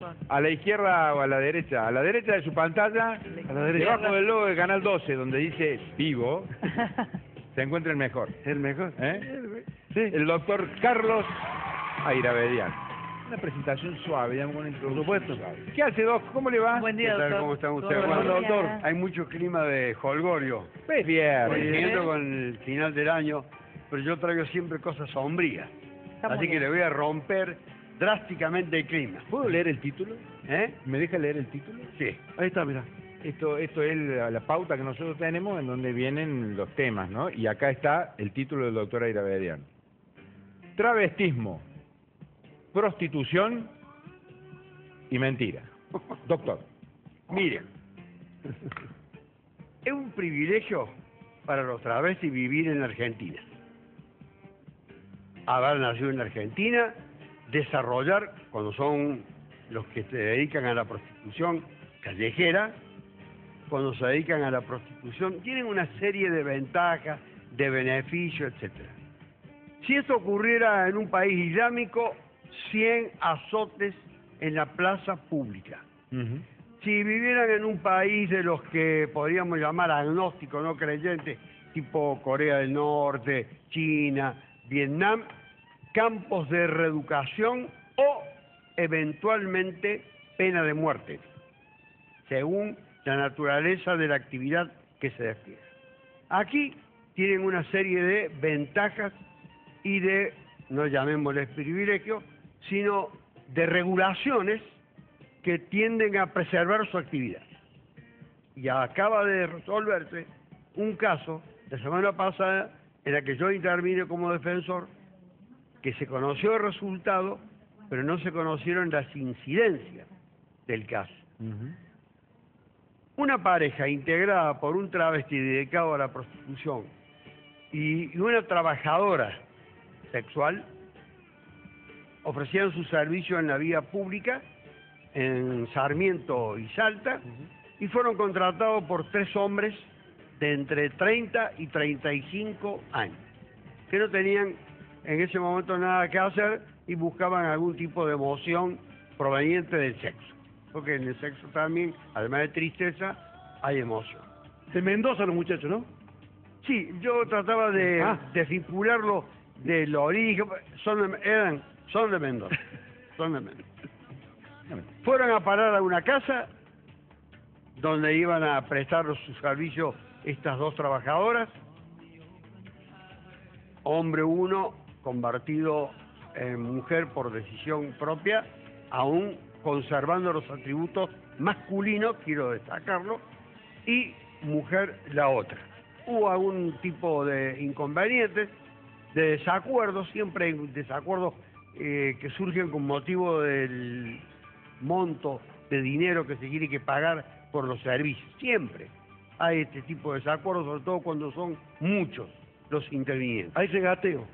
doctor. ¿A la izquierda o a la derecha? A la derecha de su pantalla, A la derecha. debajo del logo de Canal 12, donde dice vivo, se encuentra el mejor. El mejor. ¿Eh? Sí. El doctor Carlos Airavedian. Una presentación suave, digamos, con una introducción supuesto. suave. ¿Qué hace, Doc? ¿Cómo le va? Buen ¿Qué día, tal? doctor. ¿Cómo están ustedes? Todo Bueno, bien. doctor, hay mucho clima de jolgorio, Es viernes. coincidiendo con el final del año, pero yo traigo siempre cosas sombrías. Está muy Así que bien. le voy a romper drásticamente el clima. ¿Puedo leer el título? ¿Eh? ¿Me deja leer el título? Sí. Ahí está, mira. Esto es la pauta que nosotros tenemos en donde vienen los temas, ¿no? Y acá está el título del doctor Airavedian. Travestismo, prostitución y mentira. Doctor. Miren, es un privilegio para los travestis vivir en la Argentina. Haber nacido en la Argentina, desarrollar, cuando son los que se dedican a la prostitución callejera, cuando se dedican a la prostitución, tienen una serie de ventajas, de beneficios, etcétera. Si esto ocurriera en un país islámico, 100 azotes en la plaza pública. Si vivieran en un país de los que podríamos llamar agnósticos, no creyentes, tipo Corea del Norte, China, Vietnam, campos de reeducación o eventualmente pena de muerte, según la naturaleza de la actividad que se despliega. Aquí tienen una serie de ventajas y de, no llamémosles privilegios, sino de regulaciones que tienden a preservar su actividad. Y acaba de resolverse un caso la semana pasada en la que yo intervine como defensor, que se conoció el resultado, pero no se conocieron las incidencias del caso. Una pareja integrada por un travesti dedicado a la prostitución y una trabajadora sexual ofrecían su servicio en la vía pública en Sarmiento y Salta y fueron contratados por 3 hombres de entre 30 y 35 años que no tenían en ese momento nada que hacer y buscaban algún tipo de emoción proveniente del sexo, porque en el sexo también, además de tristeza, hay emoción. De Mendoza los muchachos, ¿no? Sí, yo trataba de desvincularlo del origen, son de Mendoza, son de Mendoza. Fueron a parar a una casa donde iban a prestar su servicio estas 2 trabajadoras, hombre 1 convertido en mujer por decisión propia, aún conservando los atributos masculinos, quiero destacarlo, y mujer la otra. Hubo algún tipo de inconvenientes, de desacuerdos, siempre hay desacuerdos que surgen con motivo del monto de dinero que se quiere que pagar por los servicios. Siempre hay este tipo de desacuerdos, sobre todo cuando son muchos los intervinientes. Hay regateo.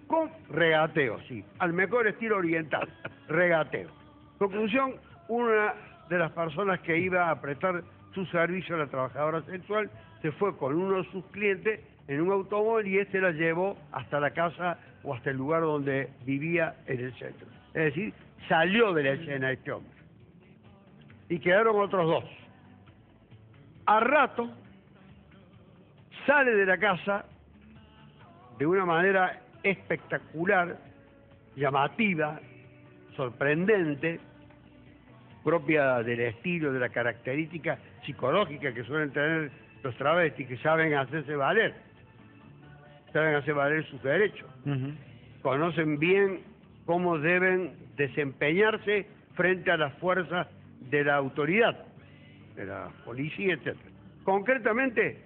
Con regateo, sí, al mejor estilo oriental, regateo. Conclusión, una de las personas que iba a prestar su servicio a la trabajadora sexual se fue con uno de sus clientes en un automóvil y este la llevó hasta la casa o hasta el lugar donde vivía en el centro. Es decir, salió de la escena este hombre. Y quedaron otros 2. A rato, sale de la casa de una manera espectacular, llamativa, sorprendente, propia del estilo, de la característica psicológica que suelen tener los travestis, que saben hacerse valer sus derechos, conocen bien cómo deben desempeñarse frente a las fuerzas de la autoridad, de la policía, etc. Concretamente,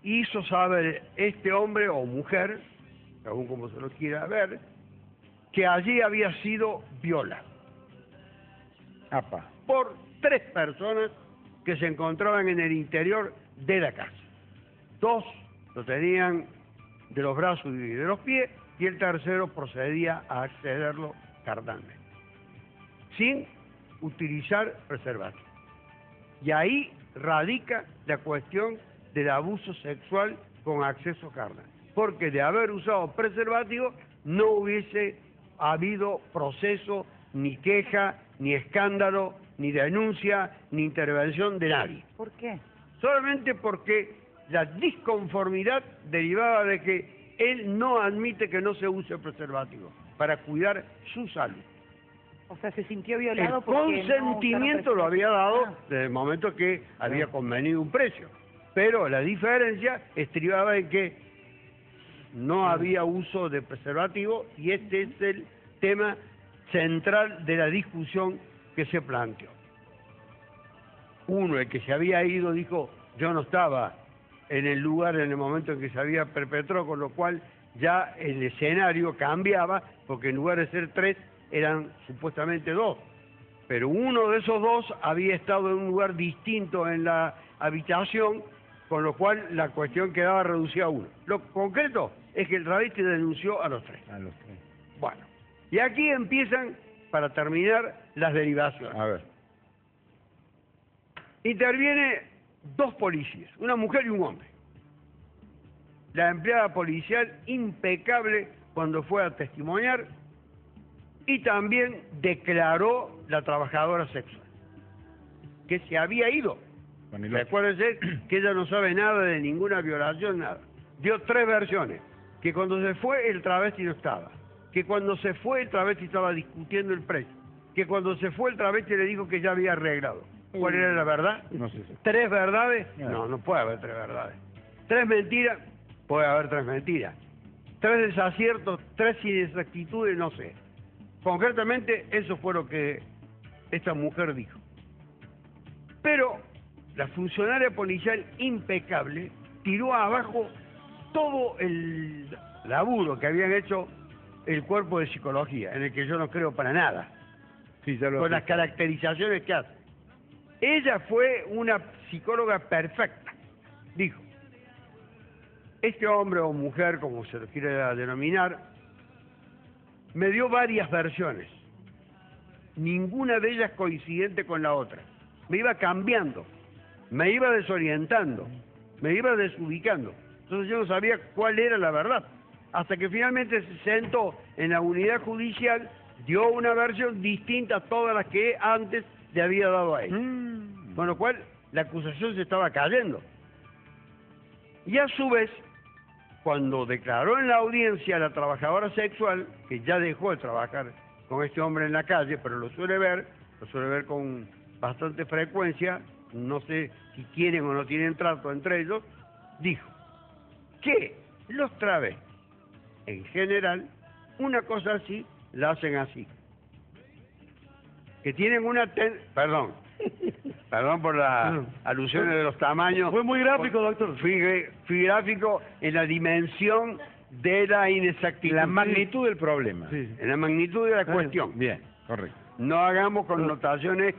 hizo saber este hombre o mujer, según como se lo quiera ver, que allí había sido violado por 3 personas que se encontraban en el interior de la casa. 2 lo tenían de los brazos y de los pies y el tercero procedía a accederlo carnalmente, sin utilizar preservativo. Y ahí radica la cuestión del abuso sexual con acceso carnal, porque de haber usado preservativo no hubiese habido proceso, ni queja, ni escándalo, ni denuncia, ni intervención de nadie. ¿Por qué? Solamente porque la disconformidad derivaba de que él no admite que no se use preservativo para cuidar su salud. O sea, se sintió El violado porque consentimiento lo había dado desde el momento que había convenido un precio. Pero la diferencia estribaba en que no había uso de preservativo y este es el tema central de la discusión que se planteó. Uno, el que se había ido, dijo, yo no estaba en el lugar en el momento en que se había perpetrado, con lo cual ya el escenario cambiaba, porque en lugar de ser 3, eran supuestamente 2. Pero uno de esos 2 había estado en un lugar distinto en la habitación, con lo cual la cuestión quedaba reducida a 1. Lo concreto es que el travesti denunció a los 3. A los 3. Bueno, y aquí empiezan, para terminar, las derivaciones. A ver. Interviene 2 policías, una mujer y un hombre. La empleada policial impecable cuando fue a testimoniar y también declaró la trabajadora sexual, que se había ido. Con el otro. Recuérdense que ella no sabe nada de ninguna violación, nada. Dio 3 versiones, que cuando se fue el travesti no estaba, que cuando se fue el travesti estaba discutiendo el precio, que cuando se fue el travesti le dijo que ya había arreglado. ¿Cuál era la verdad? No sé si. 3 verdades. Claro. No puede haber 3 verdades. 3 mentiras, puede haber 3 mentiras. 3 desaciertos, 3 inexactitudes, no sé. Concretamente, eso fue lo que esta mujer dijo. Pero la funcionaria policial impecable tiró abajo todo el laburo que habían hecho el cuerpo de psicología, en el que yo no creo para nada, Sí, ya lo con las caracterizaciones que hace. Ella fue una psicóloga perfecta. Dijo, este hombre o mujer, como se lo quiera denominar, me dio varias versiones, ninguna de ellas coincidente con la otra. Me iba cambiando, me iba desorientando, me iba desubicando. Entonces yo no sabía cuál era la verdad. Hasta que finalmente se sentó en la unidad judicial, dio una versión distinta a todas las que antes le había dado a ella. Con lo cual, la acusación se estaba cayendo. Y a su vez, cuando declaró en la audiencia a la trabajadora sexual, que ya dejó de trabajar con este hombre en la calle, pero lo suele ver con bastante frecuencia, no sé si quieren o no tienen trato entre ellos, dijo que los travestis, en general, una cosa así, la hacen así. Que tienen una... Perdón por las alusiones de los tamaños. Fue muy gráfico, doctor. Fui gráfico en la dimensión de la inexactitud. La magnitud del problema. Sí. En la magnitud de la cuestión. Bien, correcto. No hagamos connotaciones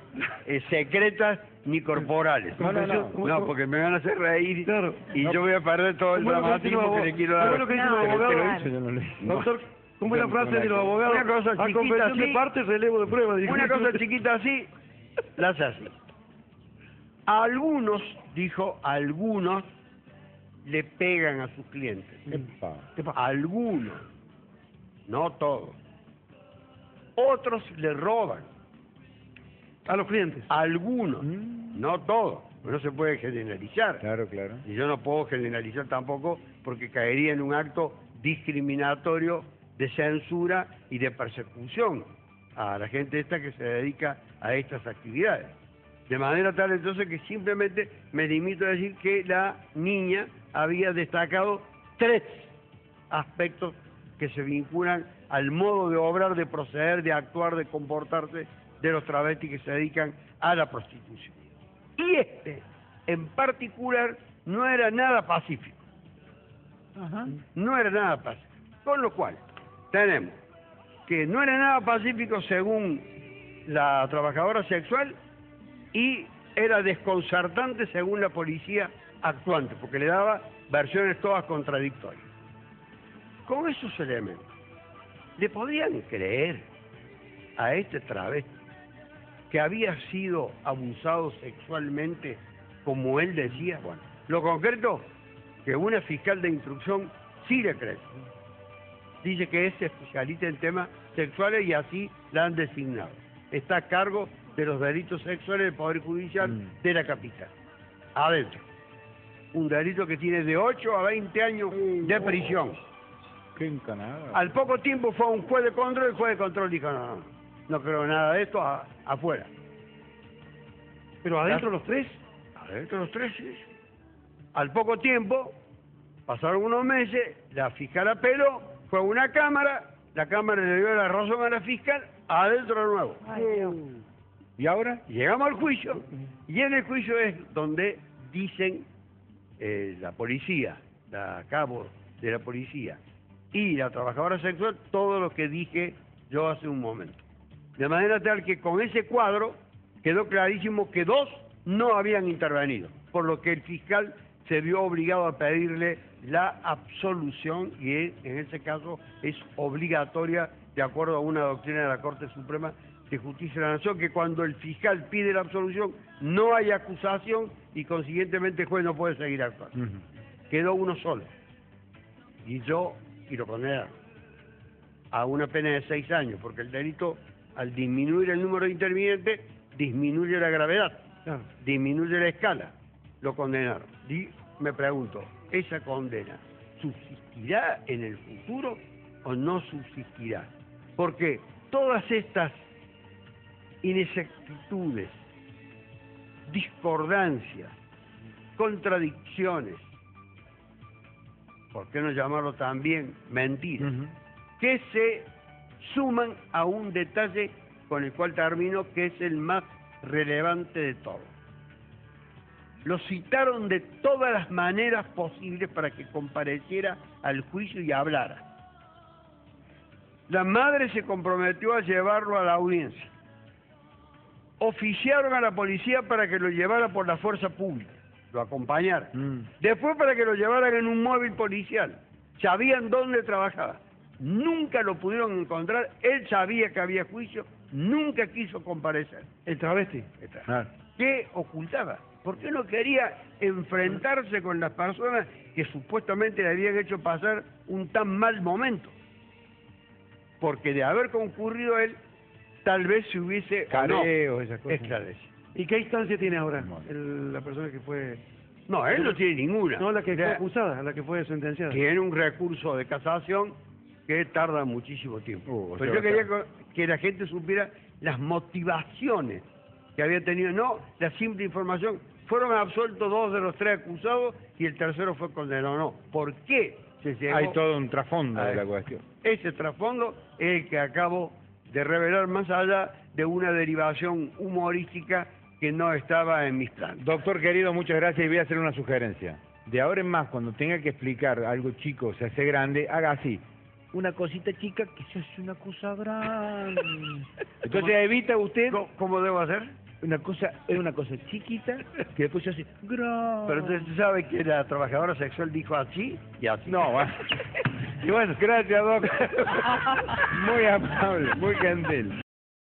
secretas ni corporales. No, porque me van a hacer reír Claro. y yo voy a perder todo el ¿Cómo es lo que dramatismo dice que le quiero ¿Cómo dar. es lo que dicen No, los pero abogados? Eso yo no le... Doctor, ¿cómo es la frase de los Una abogados? Una cosa A chiquita confesión de así. parte, relevo de prueba. dijo. Una cosa chiquita así, la hace así. Algunos, dijo, algunos le pegan a sus clientes. Epa. Algunos, no todos. Otros le roban. A los clientes. Algunos, no todos. No se puede generalizar. Claro, claro. Y yo no puedo generalizar tampoco porque caería en un acto discriminatorio de censura y de persecución a la gente esta que se dedica a estas actividades. De manera tal entonces que simplemente me limito a decir que la niña había destacado 3 aspectos que se vinculan al modo de obrar, de proceder, de actuar, de comportarse de los travestis que se dedican a la prostitución. Y este, en particular, no era nada pacífico. No era nada pacífico. Con lo cual, tenemos que no era nada pacífico según la trabajadora sexual y era desconcertante según la policía actuante, porque le daba versiones todas contradictorias. Con esos elementos, ¿le podían creer a este travesti que había sido abusado sexualmente como él decía? Bueno, lo concreto, que una fiscal de instrucción sí le cree. Dice que es especialista en temas sexuales y así la han designado. está a cargo de los delitos sexuales del Poder Judicial de la capital. Adentro. Un delito que tiene de 8 a 20 años de prisión. Qué encanada. Al poco tiempo fue a un juez de control, el juez de control dijo, no creo nada de esto, afuera. ¿Pero adentro los tres? Adentro los tres, sí. Al poco tiempo, pasaron unos meses, la fiscal apeló, fue a una cámara, la cámara le dio la razón a la fiscal, adentro de nuevo. Ay, Dios. ¿Y ahora? Llegamos al juicio, y en el juicio es donde dicen la policía, la cabo de la policía y la trabajadora sexual todo lo que dije yo hace un momento. De manera tal que con ese cuadro quedó clarísimo que 2 no habían intervenido, por lo que el fiscal se vio obligado a pedirle la absolución y en ese caso es obligatoria de acuerdo a una doctrina de la Corte Suprema de Justicia de la Nación, que cuando el fiscal pide la absolución no hay acusación y consiguientemente el juez no puede seguir actuando. Quedó uno solo y lo condenaron a una pena de 6 años, porque el delito, al disminuir el número de intervinientes, disminuye la gravedad, disminuye la escala. Lo condenaron. Y me pregunto, ¿esa condena subsistirá en el futuro o no subsistirá? Porque todas estas inexactitudes, discordancias, contradicciones, ¿por qué no llamarlo también mentiras? Que se suman a un detalle con el cual termino, que es el más relevante de todo. Lo citaron de todas las maneras posibles para que compareciera al juicio y hablara. La madre se comprometió a llevarlo a la audiencia. Oficiaron a la policía para que lo llevara por la fuerza pública, lo acompañaran. Después para que lo llevaran en un móvil policial. Sabían dónde trabajaba. Nunca lo pudieron encontrar. Él sabía que había juicio. Nunca quiso comparecer. El travesti. ¿Qué ocultaba? ¿Por qué no quería enfrentarse con las personas que supuestamente le habían hecho pasar un tan mal momento? Porque de haber concurrido él, tal vez se hubiese... Careo, esas cosas. Esclarecido. ¿Y qué instancia tiene ahora la persona que fue...? No, él no tiene ninguna. No, la que fue acusada, la que fue sentenciada. Tiene un recurso de casación que tarda muchísimo tiempo. Pero yo quería que la gente supiera las motivaciones que había tenido, no la simple información. Fueron absueltos 2 de los 3 acusados y el tercero fue condenado. No, ¿por qué se llegó? Hay todo un trasfondo de la cuestión. Ese trasfondo es el que acabo de revelar, más allá de una derivación humorística que no estaba en mis planes. Doctor querido, muchas gracias y voy a hacer una sugerencia. De ahora en más, cuando tenga que explicar algo chico, se hace grande, haga así. Una cosita chica que se hace una cosa grande. Entonces evita usted... ¿Cómo debo hacer? Una cosa chiquita que después se hace grande. Pero usted sabe que la trabajadora sexual dijo así y así. No, va. Y bueno, gracias, Doc. Muy amable, muy gentil.